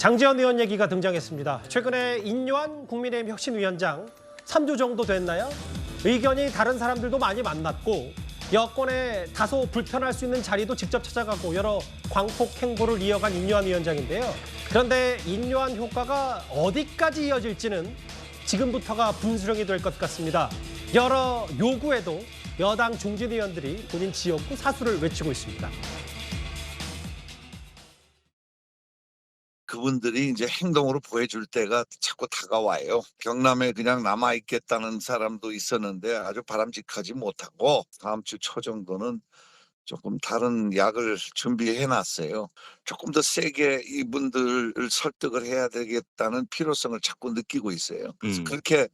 장제원 의원 얘기가 등장했습니다. 최근에 인요한 국민의힘 혁신위원장 3주 정도 됐나요? 의견이 다른 사람들도 많이 만났고 여권에 다소 불편할 수 있는 자리도 직접 찾아가고 여러 광폭 행보를 이어간 인요한 위원장인데요. 그런데 인요한 효과가 어디까지 이어질지는 지금부터가 분수령이 될 것 같습니다. 여러 요구에도 여당 중진 의원들이 본인 지역구 사수를 외치고 있습니다. 그분들이 이제 행동으로 보여줄 때가 자꾸 다가와요. 경남에 그냥 남아있겠다는 사람도 있었는데 아주 바람직하지 못하고 다음 주 초 정도는 조금 다른 약을 준비해 놨어요. 조금 더 세게 이분들을 설득을 해야 되겠다는 필요성을 자꾸 느끼고 있어요. 그래서 그렇게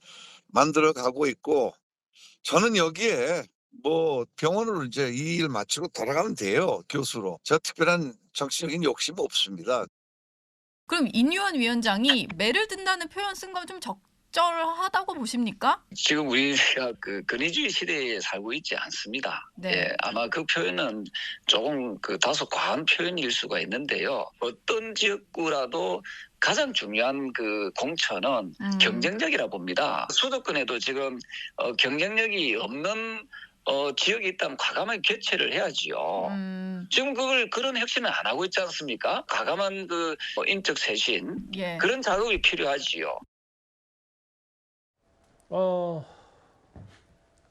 만들어 가고 있고 저는 여기에 뭐 병원으로 이제 이 일 마치고 돌아가면 돼요. 교수로. 저 특별한 정치적인 욕심 없습니다. 그럼 인요한 위원장이 매를 든다는 표현 쓴 건 좀 적절하다고 보십니까? 지금 우리가 권위주의 시대에 살고 있지 않습니다. 네. 예, 아마 그 표현은 조금 다소 과한 표현일 수가 있는데요. 어떤 지역구라도 가장 중요한 공천은 경쟁력이라 봅니다. 수도권에도 지금 경쟁력이 없는 지역이 있다면 과감하게 개최를 해야지요. 지금 그런 혁신을 안 하고 있지 않습니까? 과감한 인적 쇄신, 예. 그런 작업이 필요하지요.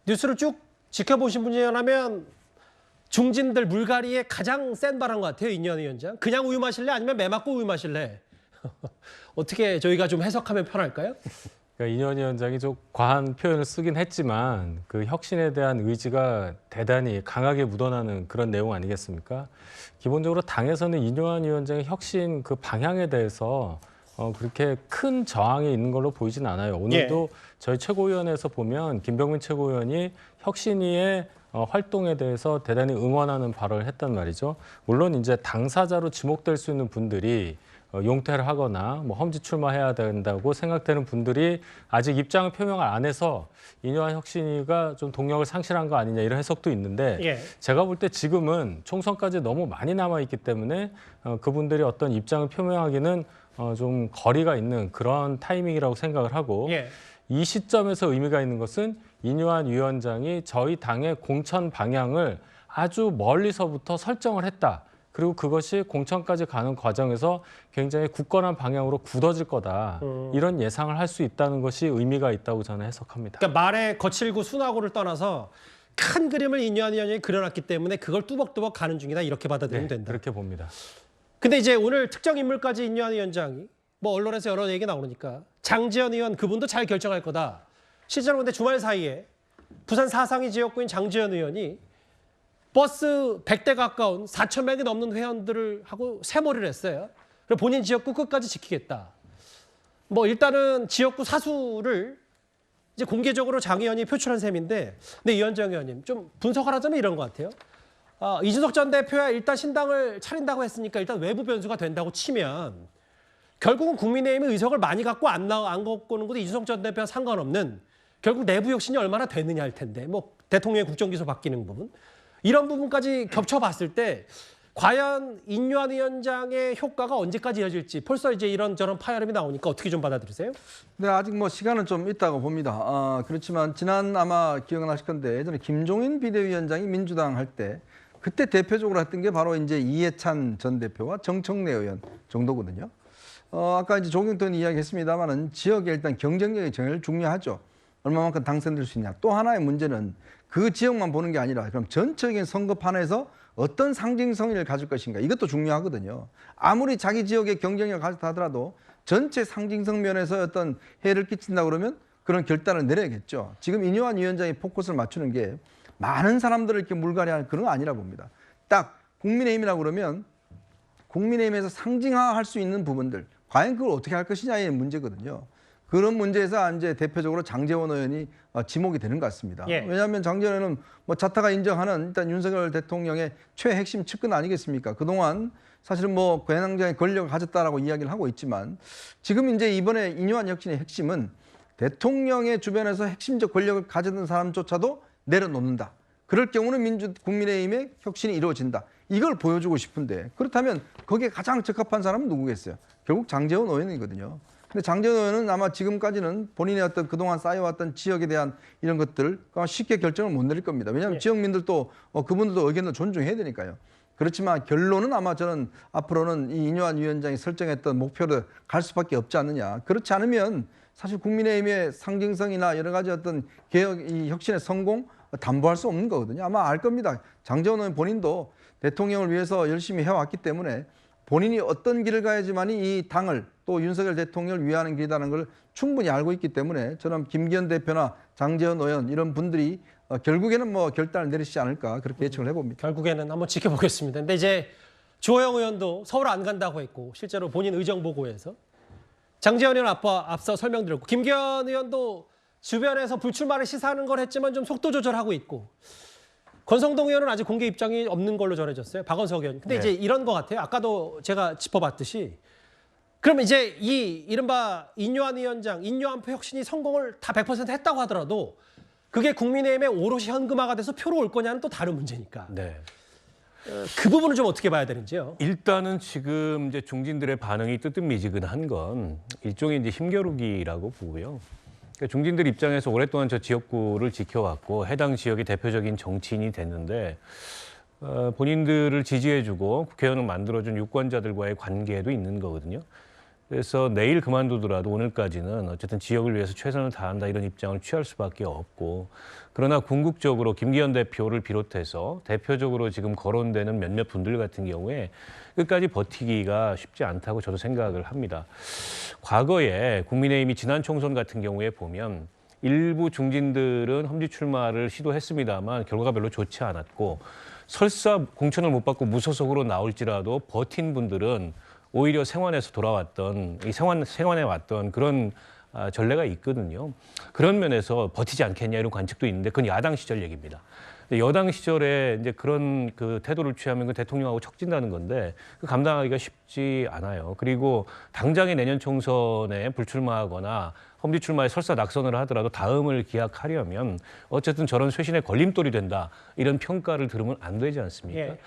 뉴스를 쭉 지켜보신 분이라면 중진들 물갈이에 가장 센 발언 것 같아요. 인요한 위원장. 그냥 우유 마실래? 아니면 매 맞고 우유 마실래? 어떻게 저희가 좀 해석하면 편할까요? 그러니까 인요한 위원장이 좀 과한 표현을 쓰긴 했지만 그 혁신에 대한 의지가 대단히 강하게 묻어나는 그런 내용 아니겠습니까? 기본적으로 당에서는 인요한 위원장의 혁신 그 방향에 대해서 그렇게 큰 저항이 있는 걸로 보이진 않아요. 오늘도 저희 최고위원회에서 보면 김병민 최고위원이 혁신위의 활동에 대해서 대단히 응원하는 발언을 했단 말이죠. 물론 이제 당사자로 지목될 수 있는 분들이 용퇴를 하거나 뭐 험지 출마해야 된다고 생각되는 분들이 아직 입장을 표명을 안 해서 인요한 혁신위가 좀 동력을 상실한 거 아니냐 이런 해석도 있는데 제가 볼 때 지금은 총선까지 너무 많이 남아있기 때문에 그분들이 어떤 입장을 표명하기는 좀 거리가 있는 그런 타이밍이라고 생각을 하고 이 시점에서 의미가 있는 것은 인요한 위원장이 저희 당의 공천 방향을 아주 멀리서부터 설정을 했다. 그리고 그것이 공천까지 가는 과정에서 굉장히 굳건한 방향으로 굳어질 거다. 이런 예상을 할 수 있다는 것이 의미가 있다고 저는 해석합니다. 그러니까 말의 거칠고 순하고를 떠나서 큰 그림을 인요한 위원장이 그려놨기 때문에 그걸 뚜벅뚜벅 가는 중이다. 이렇게 받아들이면 된다. 그렇게 봅니다. 근데 이제 오늘 특정 인물까지 인요한 위원장이 뭐 언론에서 여러 얘기 나오니까 장제원 의원 그분도 잘 결정할 거다. 실제로 근데 주말 사이에 부산 사상위 지역구인 장제원 의원이 버스 100대 가까운 4,000명이 넘는 회원들을 하고 새머리를 했어요. 그리고 본인 지역구 끝까지 지키겠다. 뭐 일단은 지역구 사수를 이제 공개적으로 장 의원이 표출한 셈인데, 근데 이현정 의원님 좀 분석을 하자면 이런 것 같아요. 이준석 전 대표야 일단 신당을 차린다고 했으니까 일단 외부 변수가 된다고 치면 결국은 국민의힘이 의석을 많이 갖고 안 갖고 오는 것도 이준석 전 대표와 상관없는 결국 내부 혁신이 얼마나 되느냐 할 텐데 뭐 대통령의 국정기소 바뀌는 부분 이런 부분까지 겹쳐봤을 때 과연 인요한 위원장의 효과가 언제까지 이어질지 벌써 이제 이런저런 파열음이 나오니까 어떻게 좀 받아들이세요? 네, 아직 뭐 시간은 좀 있다고 봅니다. 그렇지만 지난 아마 기억나실 건데 예전에 김종인 비대위원장이 민주당 할 때 그때 대표적으로 했던 게 바로 이제 이해찬 전 대표와 정청래 의원 정도거든요. 아까 이제 조경돈 이야기했습니다만은 지역에 일단 경쟁력이 제일 중요하죠. 얼마만큼 당선될 수 있냐. 또 하나의 문제는 그 지역만 보는 게 아니라 그럼 전체적인 선거판에서 어떤 상징성을 가질 것인가. 이것도 중요하거든요. 아무리 자기 지역의 경쟁력을 가졌다 하더라도 전체 상징성 면에서 어떤 해를 끼친다 그러면 그런 결단을 내려야겠죠. 지금 인요한 위원장이 포커스를 맞추는 게 많은 사람들을 이렇게 물갈이하는 그런 거 아니라 봅니다. 딱 국민의힘이라고 그러면 국민의힘에서 상징화할 수 있는 부분들 과연 그걸 어떻게 할 것이냐의 문제거든요. 그런 문제에서 이제 대표적으로 장제원 의원이 지목이 되는 것 같습니다. 왜냐하면 장제원 의원은 뭐 자타가 인정하는 일단 윤석열 대통령의 최핵심 측근 아니겠습니까? 그동안 사실은 뭐 권한장의 권력을 가졌다라고 이야기를 하고 있지만 지금 이제 이번에 인요한 혁신의 핵심은 대통령의 주변에서 핵심적 권력을 가졌던 사람조차도 내려놓는다. 그럴 경우는 국민의힘의 혁신이 이루어진다. 이걸 보여주고 싶은데 그렇다면 거기에 가장 적합한 사람은 누구겠어요? 결국 장제원 의원이거든요. 근데 장제원 의원은 아마 지금까지는 본인의 어떤 그동안 쌓여왔던 지역에 대한 이런 것들 쉽게 결정을 못 내릴 겁니다. 왜냐하면 지역민들도 그분들도 의견을 존중해야 되니까요. 그렇지만 결론은 아마 저는 앞으로는 이 인요한 위원장이 설정했던 목표를 갈 수밖에 없지 않느냐. 그렇지 않으면 사실 국민의힘의 상징성이나 여러 가지 어떤 개혁, 이 혁신의 성공 담보할 수 없는 거거든요. 아마 알 겁니다. 장제원 의원 본인도 대통령을 위해서 열심히 해왔기 때문에 본인이 어떤 길을 가야지만이 이 당을 또 윤석열 대통령을 위하는 길이라는 걸 충분히 알고 있기 때문에 저는 김기현 대표나 장제원 의원 이런 분들이 결국에는 뭐 결단을 내리시지 않을까 그렇게 예측을 해봅니다. 결국에는 한번 지켜보겠습니다. 근데 이제 주호영 의원도 서울 안 간다고 했고 실제로 본인 의정 보고에서 장제원 의원 앞서 설명드렸고 김기현 의원도 주변에서 불출마를 시사하는 걸 했지만 좀 속도 조절하고 있고 권성동 의원은 아직 공개 입장이 없는 걸로 전해졌어요. 박원석 의원. 근데 이제 이런 것 같아요. 아까도 제가 짚어봤듯이 그럼 이제 이 이른바 인요한 위원장, 인요한표 혁신이 성공을 다 100% 했다고 하더라도 그게 국민의힘의 오롯이 현금화가 돼서 표로 올 거냐는 또 다른 문제니까. 네. 그 부분을 좀 어떻게 봐야 되는지요? 일단은 지금 이제 중진들의 반응이 뜨뜻미지근한 건 일종의 이제 힘겨루기라고 보고요. 그러니까 중진들 입장에서 오랫동안 저 지역구를 지켜왔고 해당 지역의 대표적인 정치인이 됐는데 본인들을 지지해주고 국회의원을 만들어준 유권자들과의 관계도 있는 거거든요. 그래서 내일 그만두더라도 오늘까지는 어쨌든 지역을 위해서 최선을 다한다 이런 입장을 취할 수밖에 없고 그러나 궁극적으로 김기현 대표를 비롯해서 대표적으로 지금 거론되는 몇몇 분들 같은 경우에 끝까지 버티기가 쉽지 않다고 저도 생각을 합니다. 과거에 국민의힘이 지난 총선 같은 경우에 보면 일부 중진들은 험지 출마를 시도했습니다만 결과가 별로 좋지 않았고 설사 공천을 못 받고 무소속으로 나올지라도 버틴 분들은 오히려 생환에서 돌아왔던 이 생환에 왔던 그런 전례가 있거든요. 그런 면에서 버티지 않겠냐 이런 관측도 있는데 그건 야당 시절 얘기입니다. 여당 시절에 이제 그런 그 태도를 취하면 그 대통령하고 척진다는 건데 그 감당하기가 쉽지 않아요. 그리고 당장의 내년 총선에 불출마하거나 험지 출마에 설사 낙선을 하더라도 다음을 기약하려면 어쨌든 저런 쇄신의 걸림돌이 된다 이런 평가를 들으면 안 되지 않습니까? 예.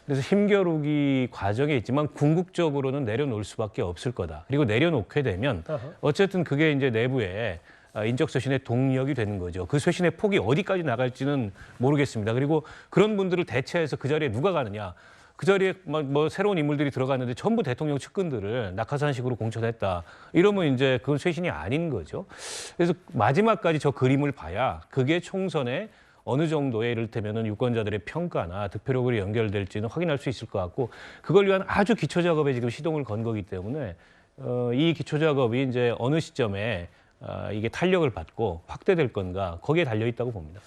그래서 힘겨루기 과정에 있지만 궁극적으로는 내려놓을 수밖에 없을 거다. 그리고 내려놓게 되면 어쨌든 그게 이제 내부에 인적 쇄신의 동력이 되는 거죠. 그 쇄신의 폭이 어디까지 나갈지는 모르겠습니다. 그리고 그런 분들을 대체해서 그 자리에 누가 가느냐. 그 자리에 뭐 새로운 인물들이 들어갔는데 전부 대통령 측근들을 낙하산식으로 공천했다. 이러면 이제 그건 쇄신이 아닌 거죠. 그래서 마지막까지 저 그림을 봐야 그게 총선에 어느 정도의 이를테면은 유권자들의 평가나 득표력으로 연결될지는 확인할 수 있을 것 같고 그걸 위한 아주 기초 작업에 지금 시동을 건 거기 때문에 이 기초 작업이 이제 어느 시점에 이게 탄력을 받고 확대될 건가 거기에 달려 있다고 봅니다.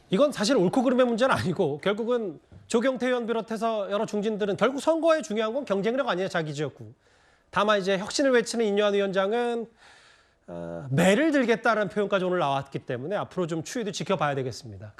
이건 사실 옳고 그름의 문제는 아니고 결국은 조경태 의원 비롯해서 여러 중진들은 결국 선거에 중요한 건 경쟁력 아니냐 자기 지역구. 다만 이제 혁신을 외치는 인요한 위원장은 매를 들겠다는 표현까지 오늘 나왔기 때문에 앞으로 좀 추이도 지켜봐야 되겠습니다.